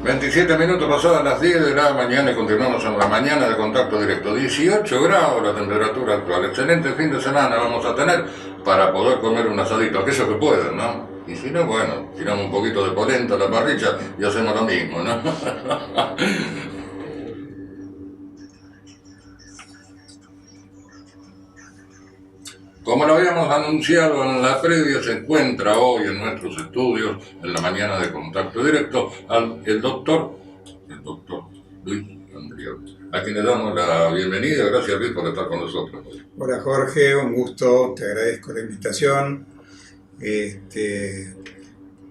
27 minutos pasadas las 10 de la mañana y continuamos en la mañana de Contacto Directo. 18 grados la temperatura actual. Excelente fin de semana vamos a tener para poder comer un asadito, aquellos que puedan, ¿no? Y si no, bueno, tiramos un poquito de polenta a la parrilla y hacemos lo mismo, ¿no? Como lo habíamos anunciado en la previa, se encuentra hoy en nuestros estudios, en la mañana de Contacto Directo, el doctor Luis Andrioli, a quien le damos la bienvenida. Gracias, Luis, por estar con nosotros. Hola, Jorge, un gusto, te agradezco la invitación,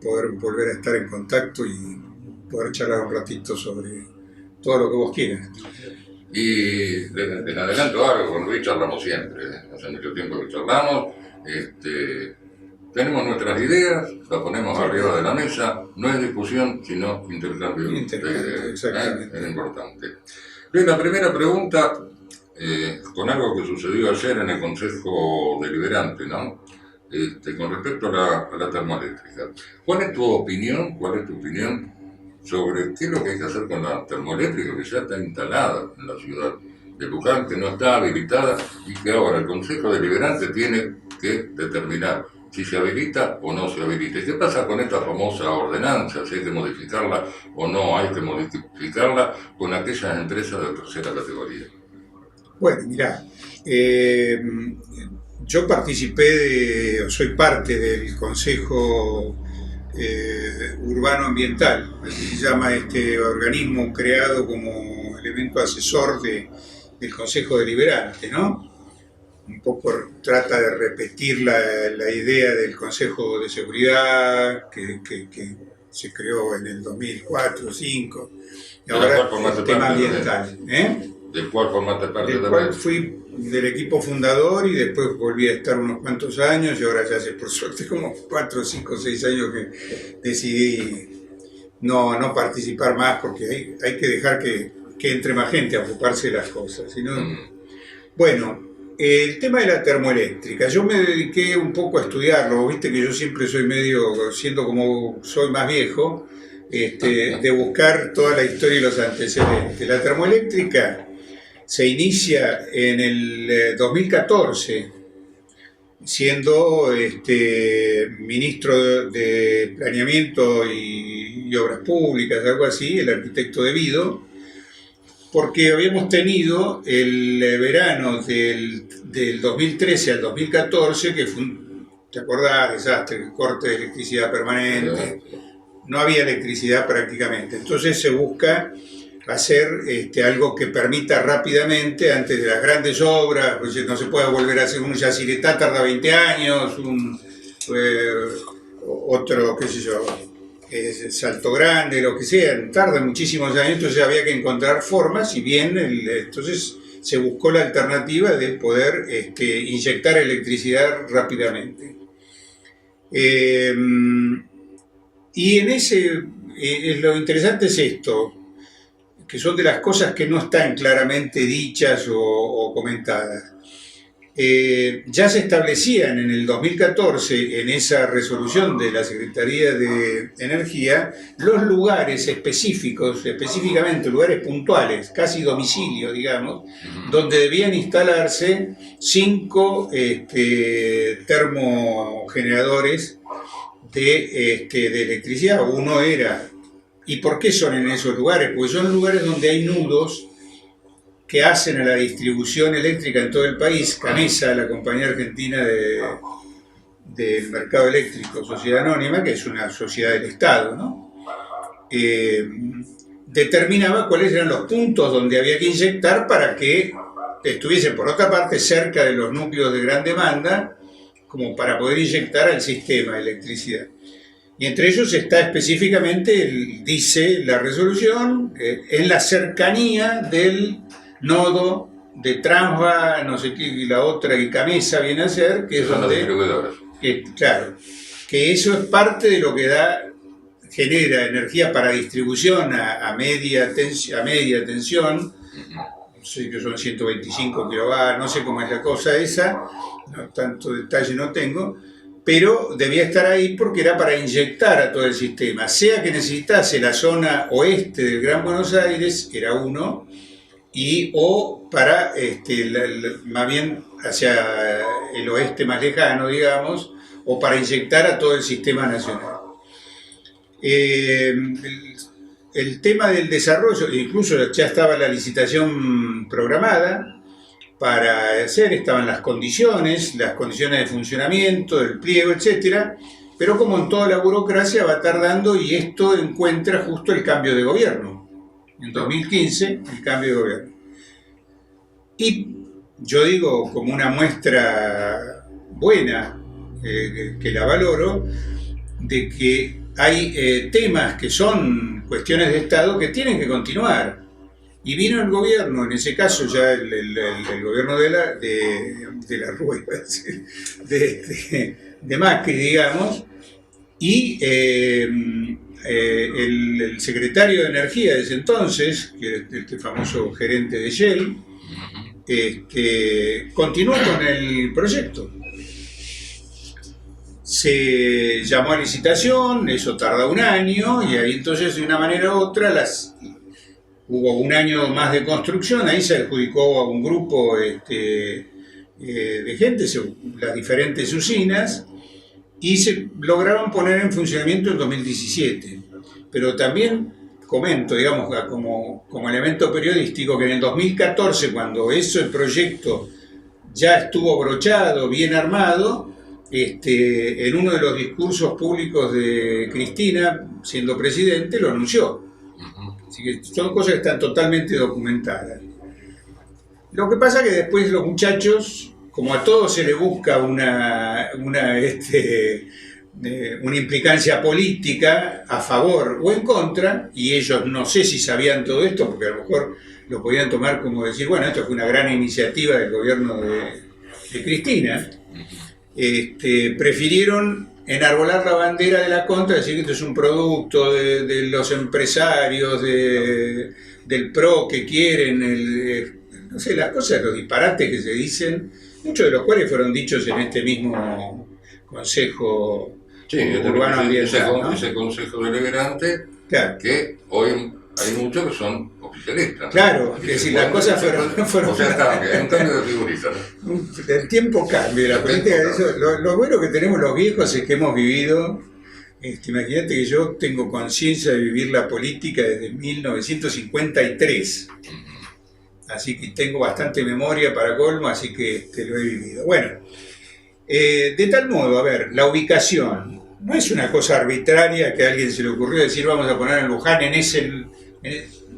poder volver a estar en contacto y poder charlar un ratito sobre todo lo que vos quieras. Y les adelanto algo, con Luis charlamos siempre, hace mucho tiempo que charlamos, tenemos nuestras ideas, las ponemos arriba de la mesa, no es discusión, sino intercambio de ideas, exactamente. es importante. Luis, la primera pregunta, con algo que sucedió ayer en el Consejo Deliberante, ¿no? Con respecto a la termoeléctrica. ¿Cuál es tu opinión sobre qué es lo que hay que hacer con la termoeléctrica que ya está instalada en la ciudad de Luján, que no está habilitada y que ahora el Consejo Deliberante tiene que determinar si se habilita o no se habilita? ¿Y qué pasa con esta famosa ordenanza? Si hay que modificarla o no hay que modificarla con aquellas empresas de tercera categoría. Bueno, mirá, yo soy parte del Consejo Urbano Ambiental, así se llama este organismo creado como elemento asesor del Consejo Deliberante, ¿no? Un poco trata de repetir la idea del Consejo de Seguridad que se creó en el 2004 o 2005, y ahora el tema ambiental. ¿De cuál formaste parte? Del cual fui del equipo fundador y después volví a estar unos cuantos años y ahora ya hace por suerte como 4, 5, 6 años que decidí no participar más porque hay que dejar que entre más gente a ocuparse de las cosas. ¿No? Bueno, el tema de la termoeléctrica, yo me dediqué un poco a estudiarlo, viste que yo siempre soy medio, siendo como soy más viejo, de buscar toda la historia y los antecedentes. La termoeléctrica se inicia en el 2014, siendo ministro de Planeamiento y Obras Públicas, algo así, el arquitecto de Vido, porque habíamos tenido el verano del 2013 al 2014, que fue ¿te acordás? Desastre, corte de electricidad permanente, no había electricidad prácticamente, entonces se busca hacer algo que permita rápidamente, antes de las grandes obras, pues no se puede volver a hacer un Yacyretá, tarda 20 años, otro, qué sé yo, Salto Grande, lo que sea, tarda muchísimos años, entonces había que encontrar formas, y bien, entonces se buscó la alternativa de poder inyectar electricidad rápidamente. Y lo interesante es esto, que son de las cosas que no están claramente dichas o comentadas. Ya se establecían en el 2014, en esa resolución de la Secretaría de Energía, los lugares específicos, específicamente lugares puntuales, casi domicilio, digamos, donde debían instalarse 5 termogeneradores de electricidad. Uno era... ¿Y por qué son en esos lugares? Porque son lugares donde hay nudos que hacen a la distribución eléctrica en todo el país. Camesa, la compañía argentina del mercado eléctrico, Sociedad Anónima, que es una sociedad del Estado, ¿no? Determinaba cuáles eran los puntos donde había que inyectar para que estuviesen, por otra parte, cerca de los núcleos de gran demanda, como para poder inyectar al sistema de electricidad. Y entre ellos está específicamente, dice la resolución, en la cercanía del nodo de Transva, no sé qué, y la otra que Camesa viene a ser, que es donde... Claro, que eso es parte de lo que genera energía para distribución a media tensión, no sé que son 125 kilovatios, no sé cómo es la cosa esa, no, tanto detalle no tengo, pero debía estar ahí porque era para inyectar a todo el sistema, sea que necesitase la zona oeste del Gran Buenos Aires, era uno, o para, más bien hacia el oeste más lejano, digamos, o para inyectar a todo el sistema nacional. El tema del desarrollo, incluso ya estaba la licitación programada para hacer, estaban las condiciones de funcionamiento, del pliego, etcétera, pero como en toda la burocracia va tardando y esto encuentra justo el cambio de gobierno. En 2015, el cambio de gobierno. Y yo digo, como una muestra buena, que la valoro, de que hay temas que son cuestiones de Estado que tienen que continuar. Y vino el gobierno, en ese caso ya el gobierno de la Rúa, de Macri, digamos, y el secretario de Energía de ese entonces, que era este famoso gerente de Shell, continuó con el proyecto. Se llamó a licitación, eso tarda un año, y ahí entonces de una manera u otra hubo un año más de construcción, ahí se adjudicó a un grupo de gente, las diferentes usinas, y se lograron poner en funcionamiento en 2017. Pero también comento, digamos, como elemento periodístico, que en el 2014, cuando el proyecto ya estuvo brochado, bien armado, en uno de los discursos públicos de Cristina, siendo presidente, lo anunció. Así que son cosas que están totalmente documentadas. Lo que pasa es que después los muchachos, como a todos se les busca una implicancia política a favor o en contra, y ellos no sé si sabían todo esto, porque a lo mejor lo podían tomar como decir, bueno, esto fue una gran iniciativa del gobierno de Cristina, prefirieron enarbolar la bandera de la contra, decir que esto es un producto de los empresarios, del PRO que quieren, no sé, las cosas, los disparates que se dicen, muchos de los cuales fueron dichos en este mismo Consejo Urbano Ambiental, ¿no? Ese Consejo Deliberante, claro, que hoy hay muchos que son oficialistas. Claro, es decir, las cosas fueron o sea, cambia, hay un cambio de figurita, ¿no? El tiempo cambia, la política, lo bueno que tenemos los viejos es que hemos vivido, imagínate que yo tengo conciencia de vivir la política desde 1953, así que tengo bastante memoria para colmo, así que lo he vivido. Bueno, de tal modo, a ver, la ubicación no es una cosa arbitraria que a alguien se le ocurrió decir vamos a poner a Luján en ese...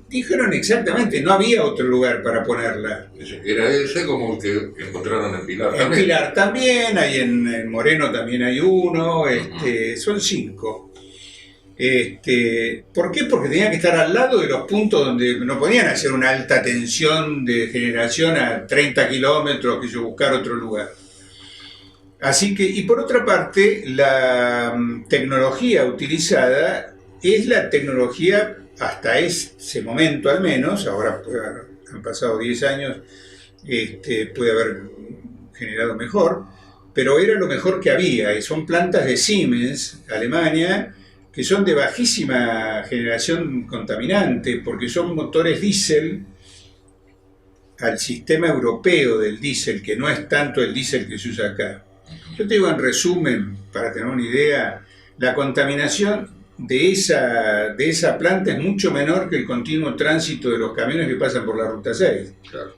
Dijeron exactamente, no había otro lugar para ponerla. Era ese como el que encontraron en Pilar también. En Pilar también, hay en Moreno también hay uno, son 5. ¿Por qué? Porque tenían que estar al lado de los puntos donde no podían hacer una alta tensión de generación a 30 kilómetros, que yo buscar otro lugar. Así que, y por otra parte, la tecnología utilizada es la tecnología, hasta ese momento al menos, ahora han pasado 10 años, puede haber generado mejor, pero era lo mejor que había, y son plantas de Siemens, Alemania, que son de bajísima generación contaminante, porque son motores diésel al sistema europeo del diésel, que no es tanto el diésel que se usa acá. Yo te digo en resumen, para tener una idea, la contaminación de esa planta es mucho menor que el continuo tránsito de los camiones que pasan por la Ruta 6. Claro.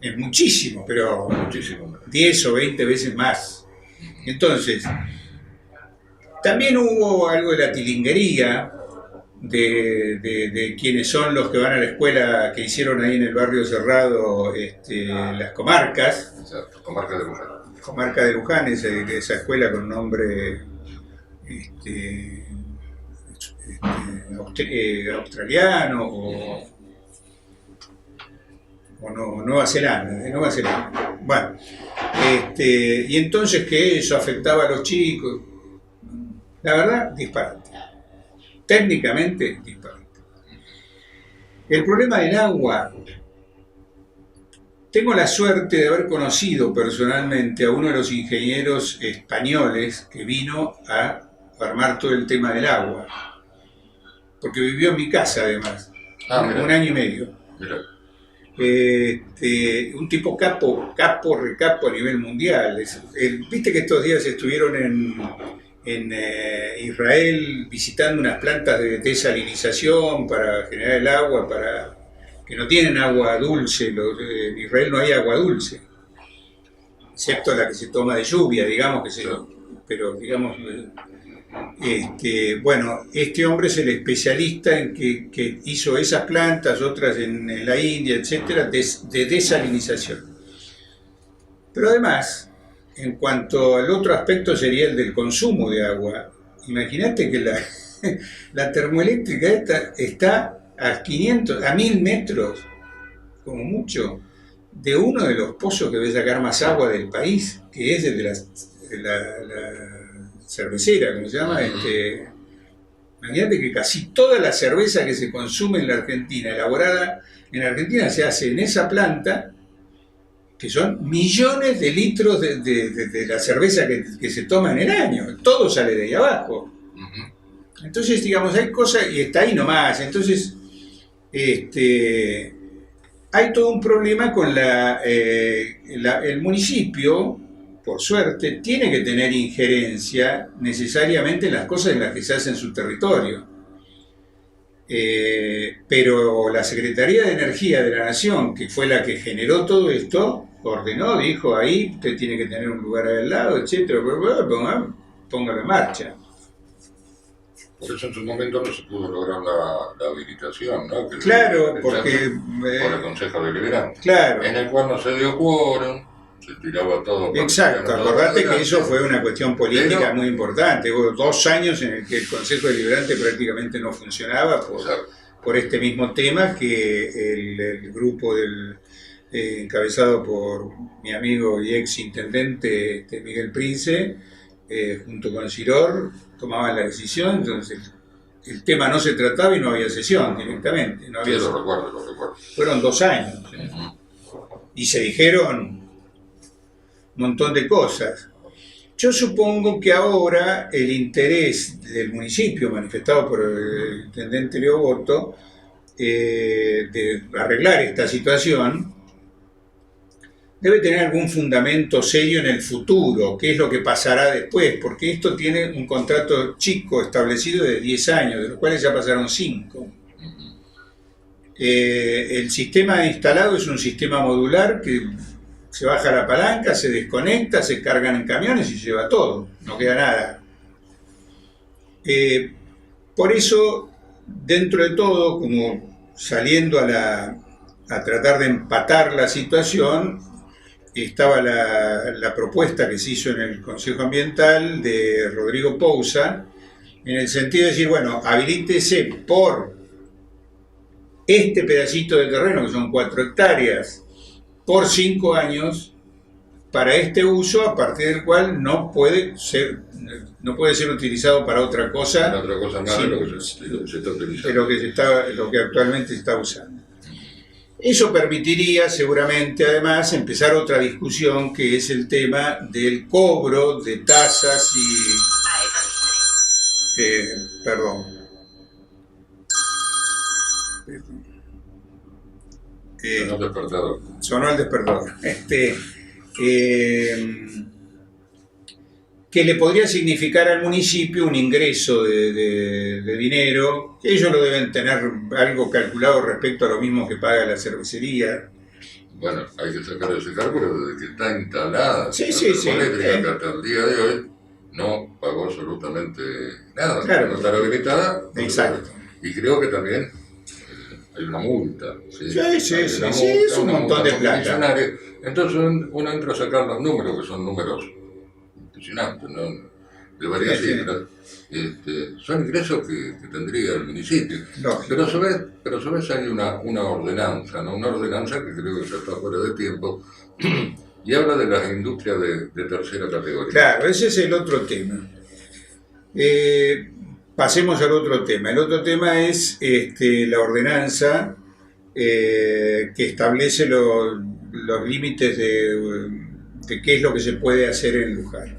Es muchísimo, pero muchísimo. 10 o 20 veces más. Entonces, también hubo algo de la tilinguería de quienes son los que van a la escuela que hicieron ahí en el barrio cerrado, las comarcas. Exacto, comarca de Luján. Comarca de Luján, esa escuela con nombre australiano o Nueva Zelanda. Bueno, y entonces que eso afectaba a los chicos. La verdad, disparate. Técnicamente, disparate. El problema del agua Tengo la suerte de haber conocido personalmente a uno de los ingenieros españoles que vino a armar todo el tema del agua, porque vivió en mi casa además, un año y medio. Mira. Un tipo capo recapo a nivel mundial. Viste que estos días estuvieron en Israel visitando unas plantas de desalinización para generar el agua, para que no tienen agua dulce. En Israel no hay agua dulce, excepto la que se toma de lluvia, digamos, pero digamos... bueno, este hombre es el especialista en que hizo esas plantas, otras en la India, etcétera, de desalinización. Pero además, en cuanto al otro aspecto sería el del consumo de agua. Imagínate que la termoeléctrica esta está a 1000 metros, como mucho, de uno de los pozos que debe sacar más agua del país, que es el de la cervecera, ¿cómo se llama? Imagínate que casi toda la cerveza que se consume en la Argentina, elaborada en Argentina, se hace en esa planta, que son millones de litros de la cerveza que se toma en el año. Todo sale de ahí abajo. Entonces, digamos, hay cosas, y está ahí nomás. Entonces, hay todo un problema con el municipio. Por suerte, tiene que tener injerencia necesariamente en las cosas en las que se hace en su territorio. Pero la Secretaría de Energía de la Nación, que fue la que generó todo esto, ordenó, dijo, ahí usted tiene que tener un lugar al lado, etcétera, póngalo en marcha. Por eso en su momento no se pudo lograr la habilitación, ¿no? Claro, porque... por el Consejo Deliberante. Claro. En el cual no se dio quórum. Se tiraba todo. Exacto, acordate que eso fue una cuestión política muy importante. Hubo 2 años en el que el Consejo Deliberante prácticamente no funcionaba por este mismo tema, que el grupo encabezado por mi amigo y ex intendente Miguel Prince, junto con Ciror, tomaban la decisión. Entonces el tema no se trataba y no había sesión directamente. No había lo recuerdo. Fueron 2 años. Y se dijeron un montón de cosas. Yo supongo que ahora el interés del municipio, manifestado por el intendente Leo Boto, de arreglar esta situación, debe tener algún fundamento serio en el futuro, qué es lo que pasará después, porque esto tiene un contrato chico establecido de 10 años, de los cuales ya pasaron 5. El sistema instalado es un sistema modular que se baja la palanca, se desconecta, se cargan en camiones y se lleva todo, no queda nada. Por eso, dentro de todo, como saliendo a tratar de empatar la situación, estaba la propuesta que se hizo en el Consejo Ambiental de Rodrigo Pousa, en el sentido de decir, bueno, habilítese por este pedacito de terreno, que son 4 hectáreas, por 5 años, para este uso, a partir del cual no puede ser utilizado para otra cosa, nada de lo que se está utilizando. De lo que actualmente se está usando. Eso permitiría seguramente además empezar otra discusión, que es el tema del cobro de tasas y... perdón. Sonó el despertador. Sonó el despertador. Que le podría significar al municipio un ingreso de dinero. Ellos lo deben tener algo calculado respecto a lo mismo que paga la cervecería. Bueno, hay que sacar ese cálculo desde que está instalada. Sí. Eléctrica, que hasta el día de hoy no pagó absolutamente nada. Claro. No está habilitada. Exacto. Y creo que también hay una multa. Sí, es un montón de plata. Entonces uno entra a sacar los números, que son números impresionantes, ¿no? De varias cifras. Son ingresos que tendría el municipio. Pero a su vez hay una ordenanza, ¿no? Una ordenanza que creo que ya está fuera de tiempo y habla de las industrias de tercera categoría. Claro, ese es el otro tema. Pasemos al otro tema. El otro tema es la ordenanza que establece los límites de qué es lo que se puede hacer en Luján.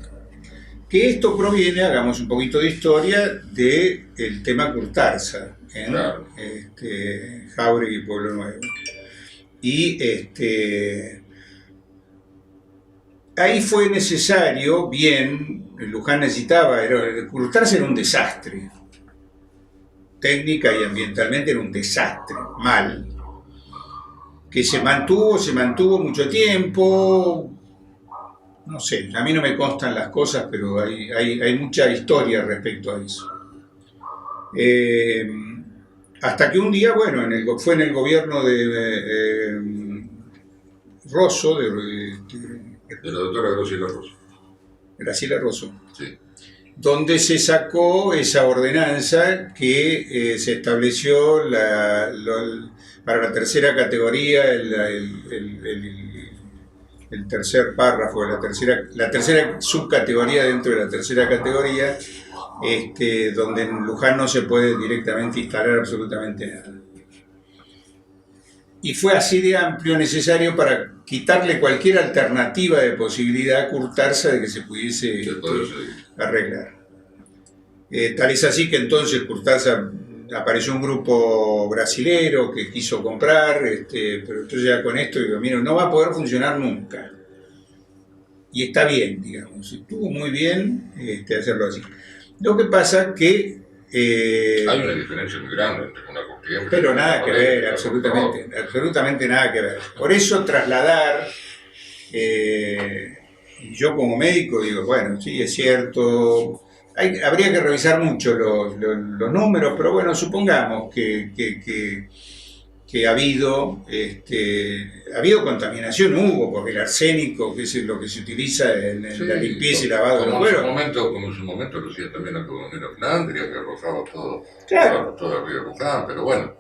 Que esto proviene, hagamos un poquito de historia, del tema Curtarza, Claro. Jáuregui y Pueblo Nuevo. Y ahí fue necesario, Luján necesitaba, Curtarza era un desastre. Técnica y ambientalmente era un desastre, mal. Que se mantuvo mucho tiempo. No sé, a mí no me constan las cosas, pero hay mucha historia respecto a eso. Hasta que un día, bueno, fue en el gobierno de Rosso, De la doctora Graciela Rosso. Graciela Rosso, Sí. donde se sacó esa ordenanza que se estableció para la tercera categoría, el tercer párrafo, la tercera subcategoría dentro de la tercera categoría, donde en Luján no se puede directamente instalar absolutamente nada. Y fue así de amplio necesario para quitarle cualquier alternativa de posibilidad a Curtarza de que se pudiese arreglar. Tal es así que entonces Curtarza apareció un grupo brasilero que quiso comprar, pero entonces ya con esto digo, mira, no va a poder funcionar nunca. Y está bien, digamos, estuvo muy bien hacerlo así. Lo que pasa que... hay una diferencia muy grande entre una corriente. Pero nada que ver, absolutamente nada que ver. Por eso trasladar, y yo como médico digo, bueno, sí, es cierto, habría que revisar mucho los números, pero bueno, supongamos que ha habido contaminación, porque el arsénico, que es lo que se utiliza en la limpieza y lavado de los cueros. Como en su momento lo hacía también la colonera Flandria, que arrojaba todo, claro, todo el río Luján, pero bueno.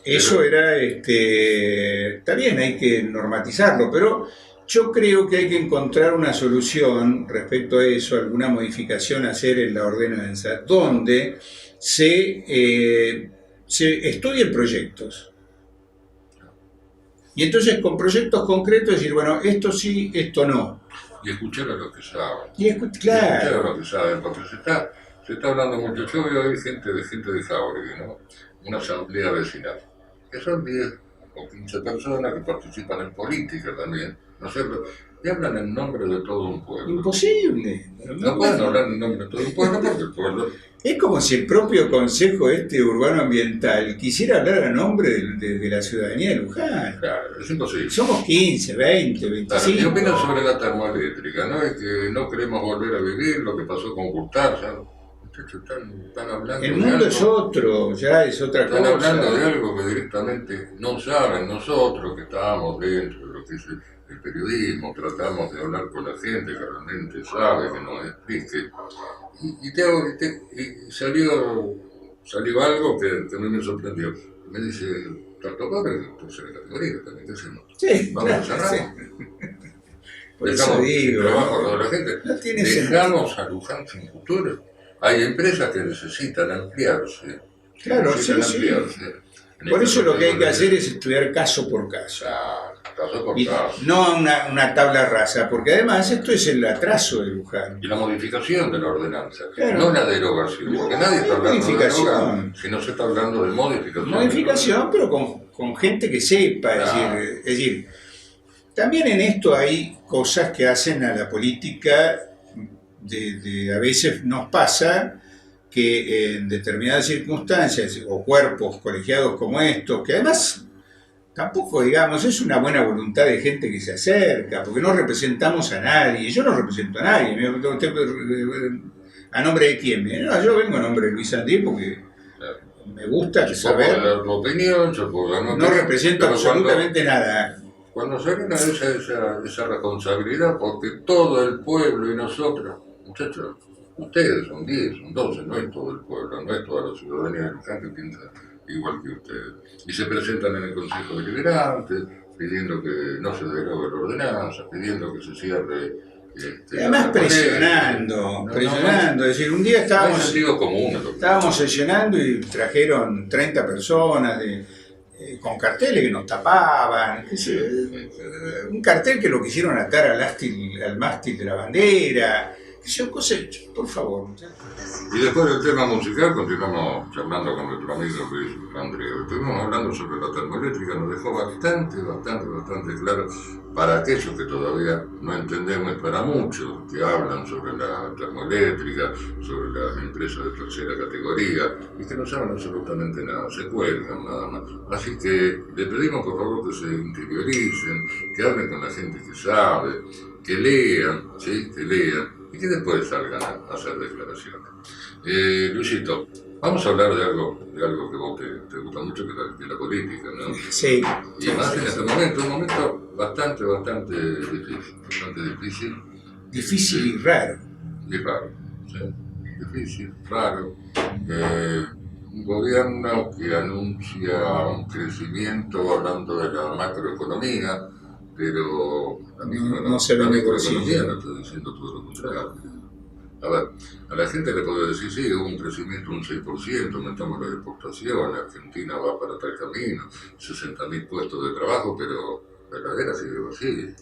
Eso era, está bien, hay que normatizarlo, pero yo creo que hay que encontrar una solución respecto a eso, alguna modificación a hacer en la ordenanza, donde se estudien proyectos. Y entonces con proyectos concretos decir, bueno, esto sí, esto no. Y escuchar a los que saben. Claro. Escuchar a los que saben, porque se está hablando mucho. Yo veo ahí gente de Jáuregui, ¿no? Una asamblea vecinal, que son 10 o 15 personas que participan en política también, ¿no es cierto? Y hablan en nombre de todo un pueblo. Imposible. No pueden hablar en nombre de todo un pueblo porque el pueblo... Es como si el propio Consejo Urbano Ambiental quisiera hablar a nombre de la ciudadanía de Luján. Claro, es imposible. Somos 15, 20, 25. ¿Qué opinan sobre la termoeléctrica? ¿No? Es que no queremos volver a vivir lo que pasó con Curtarza. Muchachos, están hablando el mundo es otro, ya es otra cosa. Están hablando de algo que directamente no saben. Nosotros que estábamos dentro de lo que es el periodismo, tratamos de hablar con la gente que realmente sabe, que nos explique. Y salió algo que a mí me sorprendió. Me dice, tanto padre que tercera categoría también, ¿qué hacemos? Sí, vamos a cerrar. Sí. Por eso digo, trabajo de la gente. No tiene Dejamos a Luján sin futuro. Hay empresas que necesitan ampliarse. Claro, sí. Por eso lo que hay que hacer es estudiar caso por caso. Caso por y caso. No una tabla rasa, porque además esto es el atraso de Luján. Y la modificación de la ordenanza, claro. No la derogación, porque nadie está hablando de derogación, sino se está hablando de modificación. Modificación, pero con gente que sepa, es decir, también en esto hay cosas que hacen a la política, a veces nos pasa que en determinadas circunstancias o cuerpos colegiados como estos, que además tampoco, digamos, es una buena voluntad de gente que se acerca, porque no representamos a nadie, yo no represento a nadie, ¿a nombre de quién? No, yo vengo a nombre de Luis Andí porque me gusta saber, no represento absolutamente nada. Cuando se arena esa responsabilidad, porque todo el pueblo y nosotros, muchachos, ustedes son 10, son 12, no es todo el pueblo, no es toda la ciudadanía de Luján que piensa igual que ustedes. Y se presentan en el Consejo Deliberante pidiendo que no se derogue la ordenanza, pidiendo que se cierre. Además presionando, es decir, un día estábamos sesionando y trajeron 30 personas con carteles que nos tapaban, un cartel que lo quisieron atar al mástil de la bandera, cosas, por favor. Y después del tema musical continuamos charlando con nuestro amigo Luis Andreu. Estuvimos hablando sobre la termoeléctrica, nos dejó bastante claro para aquellos que todavía no entendemos y para muchos que hablan sobre la termoeléctrica, sobre las empresas de tercera categoría y que no saben absolutamente nada, se cuelgan nada más. Así que le pedimos por favor que se interioricen, que hablen con la gente que sabe, que lean, ¿sí? Que lean y que después salgan a hacer declaraciones. Luisito, vamos a hablar de algo que vos te gusta mucho, que es la política, ¿no? Sí. Y más en este momento, un momento bastante difícil. Difícil y raro. Y raro, ¿sí? Difícil, raro. Un gobierno que anuncia un crecimiento hablando de la macroeconomía, pero la microeconomía no está diciendo todo lo contrario. A ver, a la gente le puede decir, sí, hubo un crecimiento de un 6%, aumentamos las exportaciones, Argentina va para tal camino, 60.000 puestos de trabajo, pero la heladera sigue vacía.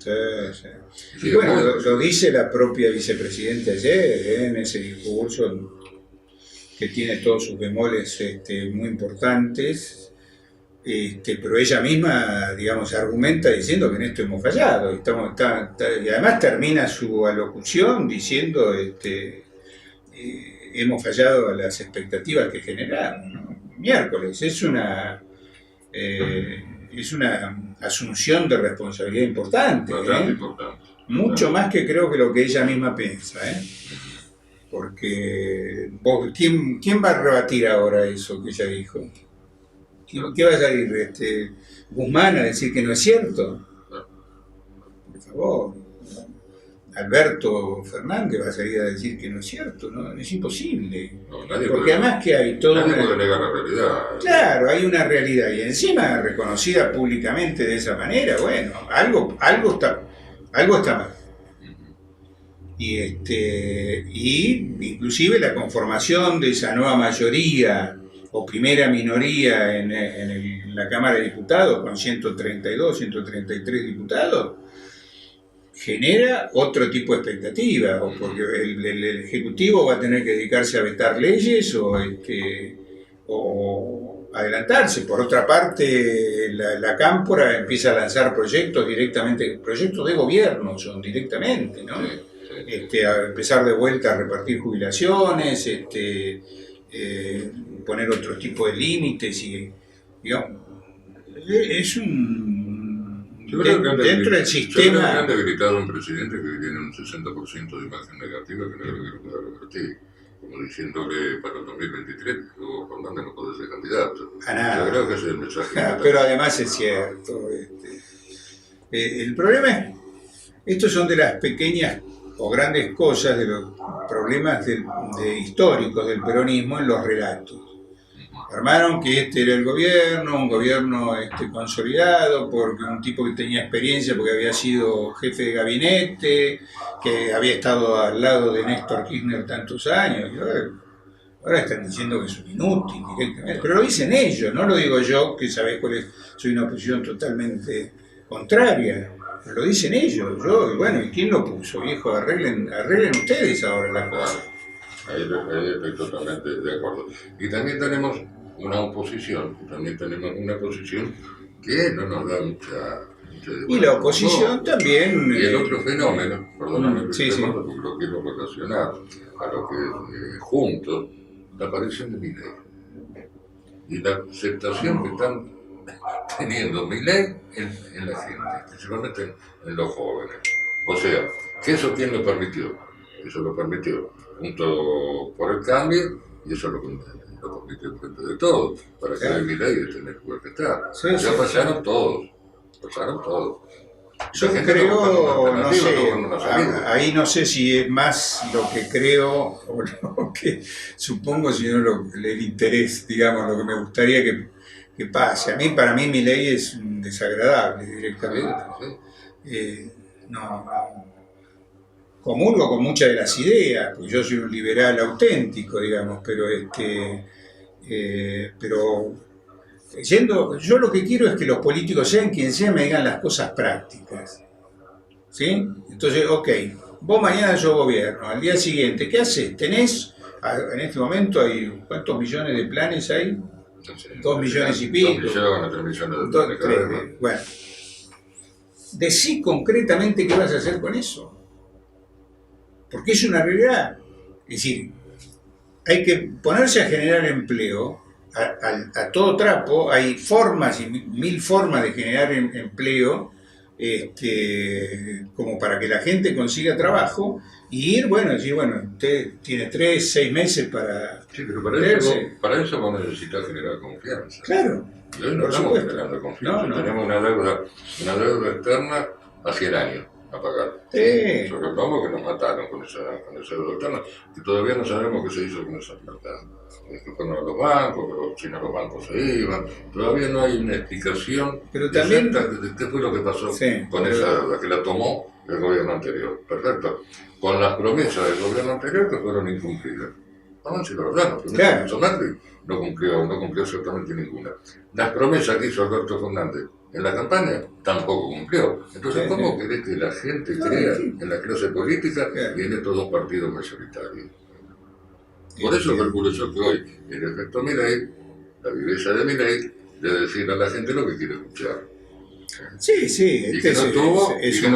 Sí. Y bueno, lo dice la propia vicepresidenta ayer, en ese discurso, que tiene todos sus bemoles muy importantes. Pero ella misma, digamos, argumenta diciendo que en esto hemos fallado. Y además termina su alocución diciendo hemos fallado a las expectativas que generamos, ¿no? Miércoles, es una asunción de responsabilidad importante. Importante. Mucho más que creo que lo que ella misma piensa. Porque ¿quién va a rebatir ahora eso que ella dijo? ¿Qué va a salir? ¿Guzmán a decir que no es cierto? Por favor. Alberto Fernández va a salir a decir que no es cierto, ¿no? Es imposible. No, porque además que hay todo nadie puede negar la realidad. Claro, hay una realidad y encima reconocida públicamente de esa manera, bueno, algo está mal. Y inclusive la conformación de esa nueva mayoría o primera minoría en la Cámara de Diputados, con 132, 133 diputados, genera otro tipo de expectativa, o porque el Ejecutivo va a tener que dedicarse a vetar leyes o adelantarse. Por otra parte, la Cámpora empieza a lanzar proyectos de gobierno son directamente, ¿no? A empezar de vuelta a repartir jubilaciones, poner otro tipo de límites y, digamos, es dentro del sistema. Yo creo que han debilitado a un presidente que tiene un 60% de imagen negativa que no lo quiero revertir, como diciéndole para el 2023 o Fernández no puede ser candidato. Yo creo que ese es el mensaje. Pero además es cierto. El problema es, estos son de las pequeñas o grandes cosas de los problemas históricos del peronismo en los relatos. Armaron que este era el gobierno, un gobierno consolidado, porque un tipo que tenía experiencia, porque había sido jefe de gabinete, que había estado al lado de Néstor Kirchner tantos años. Y ahora están diciendo que es un inútil directamente. Pero lo dicen ellos, no lo digo yo, que sabés cuál es, soy una posición totalmente contraria. Lo dicen ellos, y bueno, ¿y quién lo puso, viejo? Arreglen ustedes ahora las cosas. Ahí estoy totalmente de acuerdo. Y también tenemos una oposición, una posición que no nos da mucha y la oposición también. Y el otro fenómeno, perdóname, sí. porque lo quiero relacionar a lo que juntos, la aparición de Milei y la aceptación que están teniendo Milei en la gente, principalmente en los jóvenes. O sea, que eso quién lo permitió. Eso lo permitió Junto por el Cambio, y eso lo permitió en frente de todos, para que la Milei esté en el lugar que está. Ya pasaron todos. Yo creo, no sé, ahí no sé si es más lo que creo o lo que supongo, sino el interés, digamos, lo que me gustaría que pase. Para mí Milei es desagradable directamente. No comulgo con muchas de las ideas, porque yo soy un liberal auténtico, digamos, pero yo lo que quiero es que los políticos, sean quien sea, me digan las cosas prácticas. ¿Sí? Entonces, ok, vos mañana yo gobierno, al día siguiente, ¿qué haces? ¿Tenés, en este momento hay, ¿cuántos millones de planes hay? No sé, 2 millones y pico. 2 millones, 3 millones de Dos, dólares cada vez más. bueno, decí concretamente qué vas a hacer con eso. Porque es una realidad. Es decir, hay que ponerse a generar empleo a todo trapo. Hay formas y mil formas de generar empleo, como para que la gente consiga trabajo y ir, bueno, decir, bueno, usted tiene 3, 6 meses para Sí, pero verse. para eso vos necesitas generar confianza. Claro, Y hoy no por estamos supuesto. generando confianza. No. Tenemos una deuda externa a 100 años a pagar. Sí. Sobre todo que nos mataron con esa deuda externa, que todavía no sabemos qué se hizo con esa plata. Que fueron a los bancos, pero si no los bancos se iban. Todavía no hay una explicación Pero también, exacta de qué fue lo que pasó con esa deuda, que la tomó el gobierno anterior. Perfecto. Con las promesas del gobierno anterior que fueron incumplidas. Vamos a decir la verdad, las promesas que hizo Macri no cumplió exactamente ninguna. Las promesas que hizo Alberto Fernández en la campaña tampoco cumplió. Entonces, ¿cómo querés que la gente crea en la clase política y en estos dos partidos mayoritarios? Por eso calculo yo que hoy el efecto Milei, la viveza de Milei, de decir a la gente lo que quiere escuchar. Sí, Y que no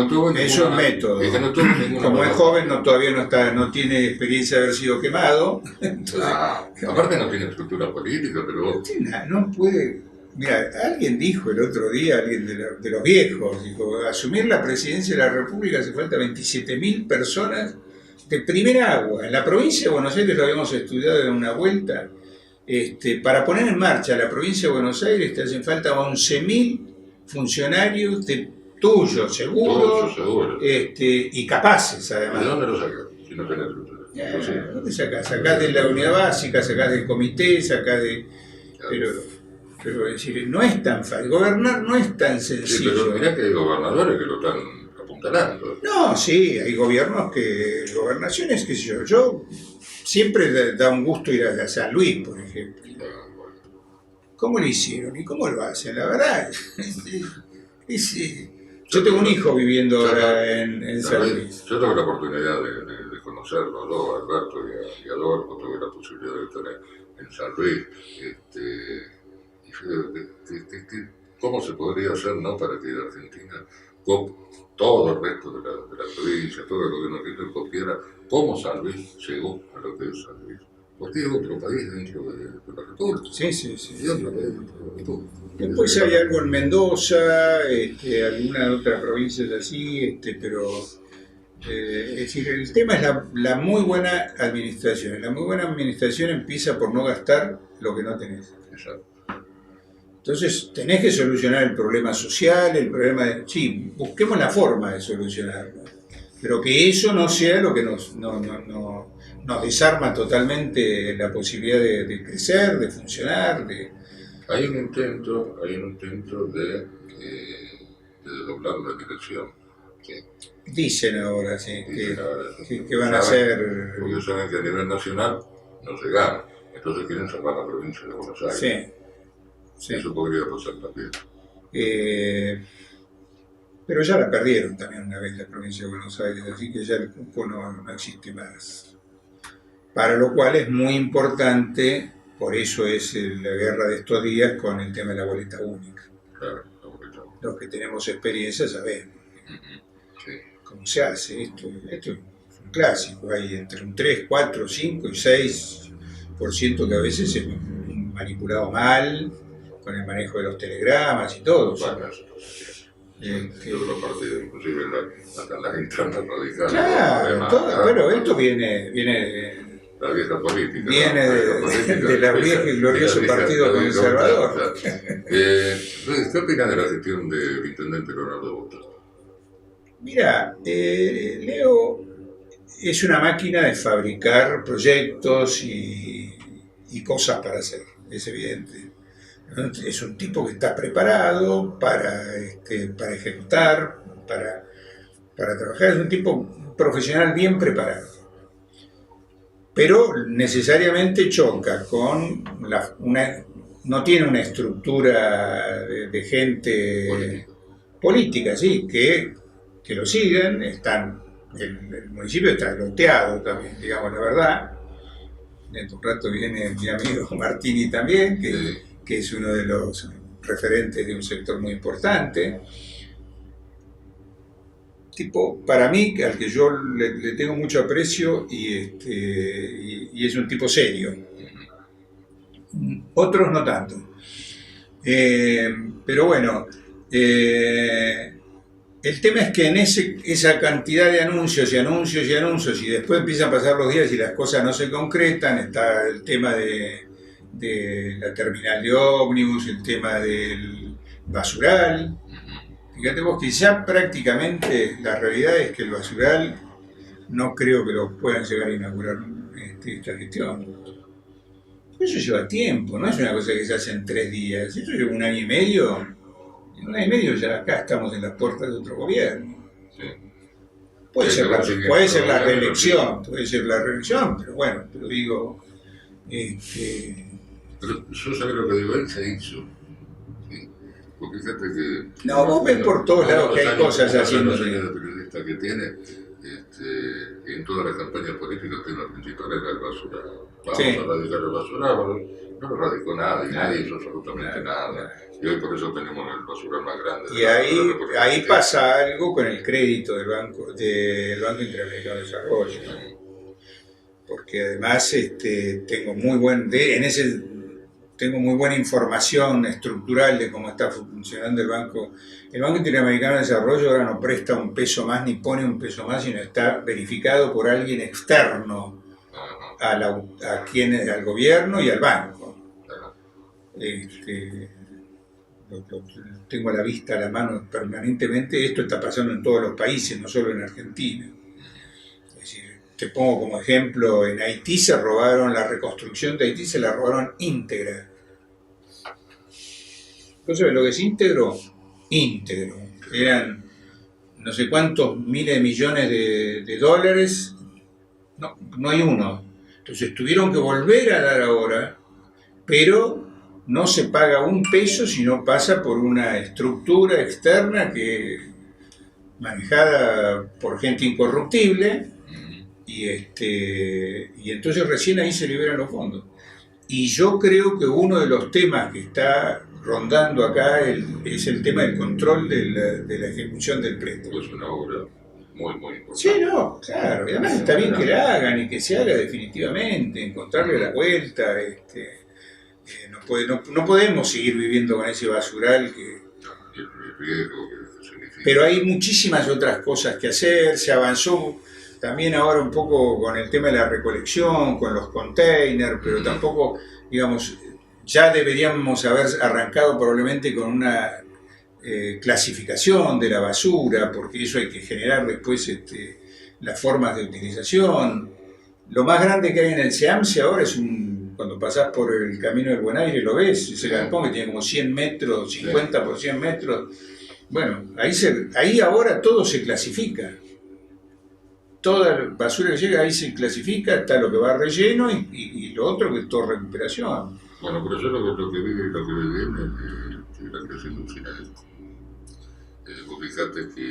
tuvo es un método. Y que no tuvo ninguna Como es joven, todavía no tiene experiencia de haber sido quemado. Entonces, aparte no tiene estructura política, pero... No puede. Mira, alguien dijo el otro día, alguien de los viejos, dijo, asumir la presidencia de la República hace falta 27.000 personas de primera agua. En la provincia de Buenos Aires lo habíamos estudiado en una vuelta. Para poner en marcha la provincia de Buenos Aires te hacen falta 11.000 funcionarios tuyos, seguros, y capaces, además. ¿De dónde lo sacas? Si no tenés estructura. ¿Dónde sacás? Sacás de la unidad básica, sacás del comité, sacás de... Pero es decir, no es tan fácil. Gobernar no es tan sencillo. Sí, pero mirá que hay gobernadores que lo están apuntalando. No, sí, hay gobiernos gobernaciones, qué sé yo. Yo siempre da un gusto ir a San Luis, por ejemplo. ¿Cómo lo hicieron y cómo lo hacen? La verdad, yo tengo un hijo viviendo ahora en San Luis. Yo tuve la oportunidad de conocerlo, ¿no? Alberto y Adolfo, tuve la posibilidad de estar en San Luis. ¿Cómo se podría hacer, no, para que Argentina, con todo el resto de la provincia, todo el gobierno argentino, copiara cómo San Luis llegó a lo que es San Luis? Porque es otro país dentro de la República. Sí. Y otro país dentro de la República. Después hay algo en Mendoza, alguna otra provincia es así, pero es decir, el tema es la muy buena administración. La muy buena administración empieza por no gastar lo que no tenés. Exacto. Entonces tenés que solucionar el problema social, el problema de... Sí, busquemos la forma de solucionarlo, pero que eso no sea lo que nos desarma totalmente la posibilidad de crecer, de funcionar, Hay un intento de doblar la dirección. ¿Sí? Dicen ahora, sí, que van a hacer... Porque saben que a nivel nacional no se gana. Entonces quieren salvar la provincia de Buenos Aires. Sí. Eso podría pasar también. Pero ya la perdieron también una vez la provincia de Buenos Aires, así que ya el cupo no existe más. Para lo cual es muy importante, por eso es la guerra de estos días con el tema de la boleta única. Claro, la boleta única. Los que tenemos experiencia sabemos sí. Cómo se hace. Esto es un clásico, hay entre un 3, 4, 5 y 6% que a veces es manipulado mal, con el manejo de los telegramas y todo. Otro partido, inclusive hasta las internas radicales. Claro, pero esto viene la vieja política. Viene de la vieja y glorioso partido conservador. ¿Qué opinas de la gestión del intendente Leonardo Botta? Mira, Leo es una máquina de fabricar proyectos y cosas para hacer, es evidente. Es un tipo que está preparado para ejecutar, para trabajar, es un tipo profesional bien preparado. Pero necesariamente choca con no tiene una estructura de gente Político. política, sí, que lo siguen, el municipio está loteado también, digamos la verdad. Dentro de un rato viene mi amigo Martini también, que es uno de los referentes de un sector muy importante. Tipo, para mí, al que yo le tengo mucho aprecio y es un tipo serio. Otros no tanto. Pero bueno, el tema es que en esa cantidad de anuncios y anuncios y anuncios, y después empiezan a pasar los días y las cosas no se concretan, está el tema de la terminal de ómnibus, el tema del basural. Fíjate vos que ya prácticamente la realidad es que el basural no creo que lo puedan llegar a inaugurar esta gestión. Eso lleva tiempo, no es una cosa que se hace en 3 días, eso lleva 1 año y medio. En 1 año y medio ya acá estamos en las puertas de otro gobierno. Sí. Puede ser la reelección, pero bueno, pero digo, Pero yo sabía lo que digo, él se hizo. ¿Sí? Porque fíjate que... No, vos ves por todos lados que hay cosas haciendo. Los años de periodista que tiene, en todas las campañas políticas, el tema principal era el basural. Vamos a radicar el basural, no lo radicó nadie hizo absolutamente nada. Y hoy por eso tenemos el basural más grande. Y ahí pasa algo con el crédito del Banco Interamericano de Desarrollo. Porque además tengo muy buena información estructural de cómo está funcionando el Banco. El Banco Interamericano de Desarrollo ahora no presta un peso más ni pone un peso más, sino está verificado por alguien externo al gobierno y al banco. Tengo a la vista, a la mano permanentemente. Esto está pasando en todos los países, no solo en Argentina. Es decir, te pongo como ejemplo, en Haití la reconstrucción de Haití se la robaron íntegra. Entonces, lo que es íntegro, eran no sé cuántos miles de millones de dólares, no hay uno. Entonces tuvieron que volver a dar ahora, pero no se paga un peso si no pasa por una estructura externa manejada por gente incorruptible, y entonces recién ahí se liberan los fondos. Y yo creo que uno de los temas que está rondando acá es el tema del control de la ejecución del préstamo. Es una obra muy, muy importante. Sí, no, claro. Y además está bien que la hagan y que se haga definitivamente, encontrarle la vuelta. No podemos seguir viviendo con ese basural pero hay muchísimas otras cosas que hacer. Se avanzó también ahora un poco con el tema de la recolección, con los containers, pero tampoco, digamos, ya deberíamos haber arrancado probablemente con una clasificación de la basura, porque eso hay que generar después las formas de utilización. Lo más grande que hay en el SEAMSE ahora es cuando pasás por el camino del Buen Aire, lo ves, ese galpón que tiene como 100 metros, 50 por 100 metros. Bueno, ahí ahora todo se clasifica. Toda la basura que llega ahí se clasifica, está lo que va a relleno y lo otro que es todo recuperación. Bueno, pero yo lo que vi bien es la creación de un finalista. Vos fijate que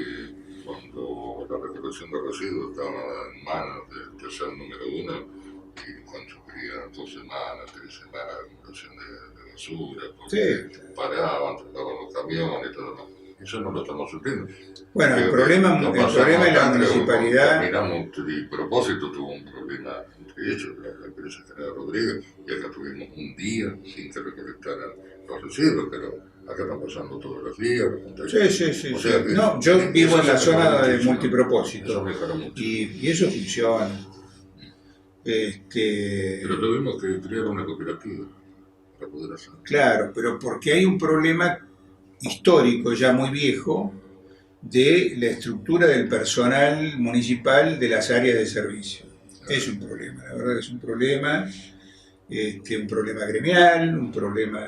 cuando la recolección de residuos estaba en manos del tercer número 1, y cuando querían 2 semanas, 3 semanas de acumulación de basura, porque paraban, trataban los camiones y todo lo. Eso no lo estamos sufriendo. Bueno, el problema es la municipalidad. Terminamos, el propósito tuvo un problema entre ellos, la empresa General Rodríguez, y acá tuvimos un día sin que recolectaran los residuos, pero acá están pasando todos los días. Sí. O sea, no, yo vivo en la zona de multipropósito. Eso mejora mucho. Y eso funciona. Pero tuvimos que crear una cooperativa para poder hacerlo. Claro, pero porque hay un problema histórico ya muy viejo de la estructura del personal municipal de las áreas de servicio. Es un problema, la verdad que es un problema gremial, un problema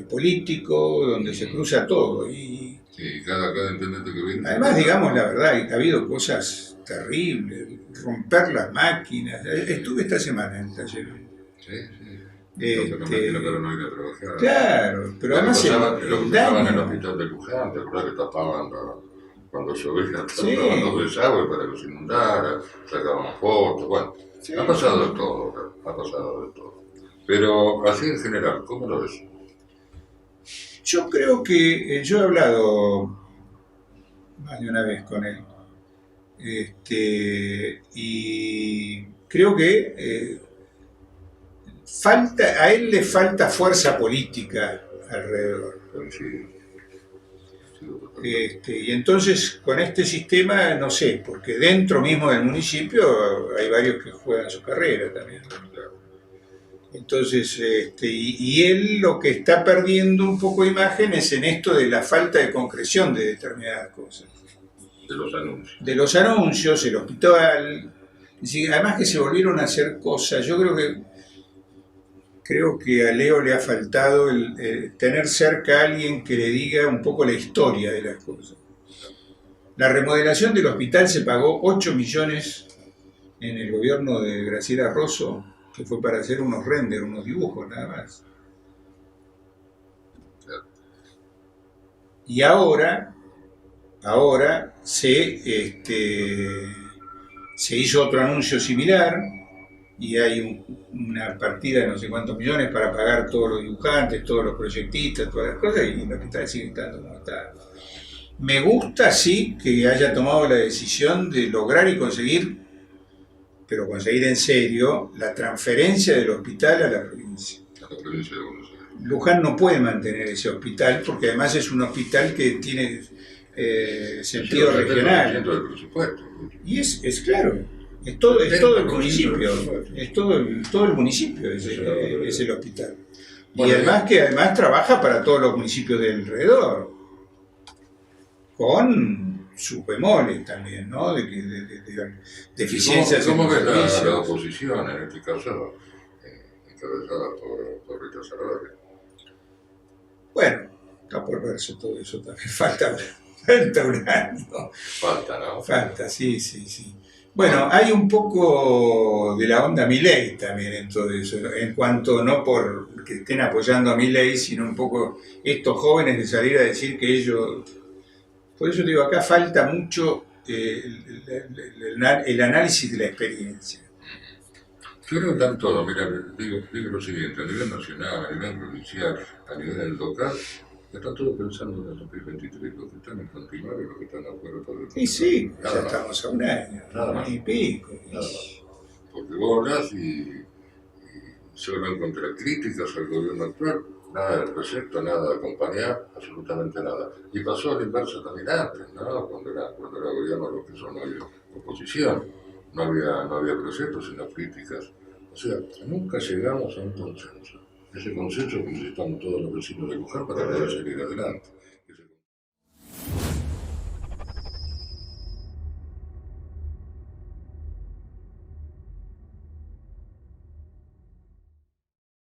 político, donde se cruza todo. Y sí, cada intendente que viene. Además, digamos la verdad, ha habido cosas terribles, romper las máquinas. Estuve esta semana en el taller. Sí. Lo que no me tiene para no ir a trabajar. Claro, pero Lo que además pasaba, lo que pasaba en el daño. hospital de Luján, ¿te acuerdas que tapaban cuando llovía, Sí, tapaban los desagües para que se inundara, sacaban fotos, bueno, sí, ha pasado sí. de todo, ha pasado de todo. Pero así en general, ¿cómo lo ves? Yo creo que yo he hablado más de una vez con él. Y creo que a él le falta fuerza política alrededor. Coincido, coincido totalmente. Y entonces con este sistema, no sé, porque dentro mismo del municipio hay varios que juegan su carrera también. Claro, Entonces, y él lo que está perdiendo un poco de imagen es en esto de la falta de concreción de determinadas cosas. de los anuncios. De los anuncios, el hospital, además que se volvieron a hacer cosas, yo creo que a Leo le ha faltado tener cerca a alguien que le diga un poco la historia de las cosas. La remodelación del hospital se pagó 8 millones en el gobierno de Graciela Rosso, que fue para hacer unos renders, unos dibujos nada más. Claro. Y ahora se hizo otro anuncio similar y hay una partida de no sé cuántos millones para pagar todos los dibujantes, todos los proyectistas, todas las cosas, y el hospital sigue estando como está. Me gusta, sí, que haya tomado la decisión de lograr y conseguir, pero conseguir en serio, la transferencia del hospital a la provincia. A la provincia de Buenos Aires. Luján no puede mantener ese hospital porque además es un hospital que tiene sentido regional. Del presupuesto. Y es claro, es todo el municipio, es todo el municipio es el hospital. Y además trabaja para todos los municipios de alrededor, con sus bemoles también, ¿no? De deficiencias en ¿Cómo los ves la servicios. oposición en este caso, encabezada por Rita Salvador? Bueno, está por verse todo eso también. Falta un año. Falta, ¿no? Falta, sí. Bueno, hay un poco de la onda Milei también en todo eso, ¿no? En cuanto no por que estén apoyando a Milei, sino un poco estos jóvenes de salir a decir que ellos... Por eso digo, acá falta mucho el análisis de la experiencia. Yo creo que están todos, mira, digo lo siguiente, a nivel nacional, a nivel provincial, a nivel local, están todos pensando en el 2023, los que están en continuar y los que están afuera por el Y sí, ya nada más, estamos a un año, nada más, y pico. nada más. Porque vos hablas y solo encontrar críticas al gobierno actual, nada del proyecto, nada de acompañar, absolutamente nada. Y pasó a la inversa también antes, ¿no? Cuando era gobierno lo que son hoy oposición, no había proyectos sino críticas. O sea, nunca llegamos a un consenso. Ese consenso que necesitamos todos los vecinos de Luján para poder salir adelante.